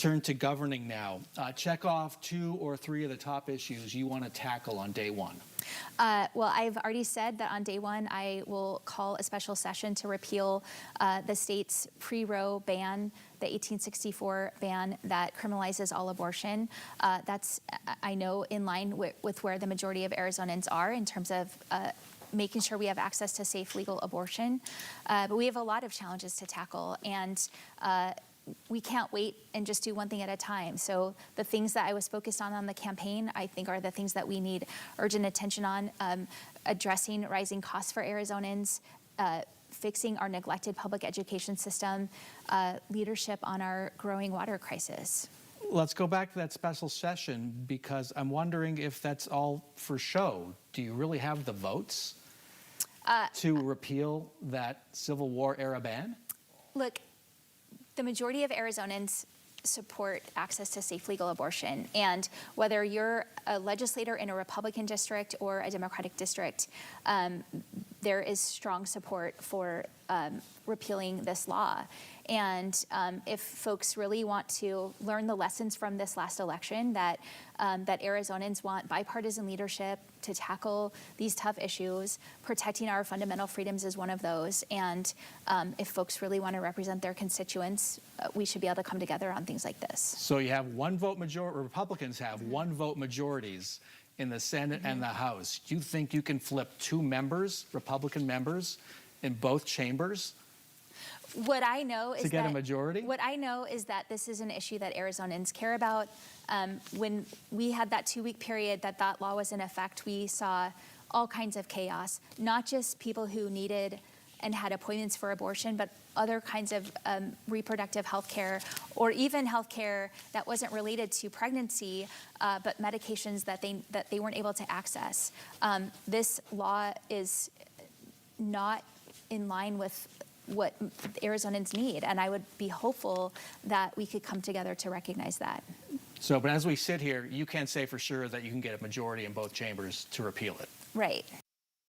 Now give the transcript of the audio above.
Turn to governing now. Check off 2 or 3 of the top issues you want to tackle on day one. Well, I've already said that on day one, I will call a special session to repeal the state's pre-Roe ban, the 1864 ban that criminalizes all abortion. That's, I know, in line with where the majority of Arizonans are in terms of making sure we have access to safe, legal abortion. But we have a lot of challenges to tackle, and we can't wait and just do one thing at a time. So the things that I was focused on the campaign, I think are the things that we need urgent attention on, addressing rising costs for Arizonans, fixing our neglected public education system, leadership on our growing water crisis. Let's go back to that special session, because I'm wondering if that's all for show. Do you really have the votes to repeal that Civil War era ban? Look, the majority of Arizonans support access to safe legal abortion. And whether you're a legislator in a Republican district or a Democratic district, there is strong support for repealing this law. And if folks really want to learn the lessons from this last election, that Arizonans want bipartisan leadership to tackle these tough issues, protecting our fundamental freedoms is one of those. And if folks really want to represent their constituents, we should be able to come together on things like this. So you have one vote majority, Republicans have one vote majorities in the Senate and the House. Do you think you can flip 2 members, Republican members, in both chambers? What I know is to get a majority? What I know is that this is an issue that Arizonans care about. When we had that 2-week period that law was in effect, we saw all kinds of chaos, not just people who needed and had appointments for abortion, but other kinds of reproductive health care, or even health care that wasn't related to pregnancy, but medications that they weren't able to access. This law is not in line with what Arizonans need, and I would be hopeful that we could come together to recognize that. So, but as we sit here, you can't say for sure that you can get a majority in both chambers to repeal it. Right.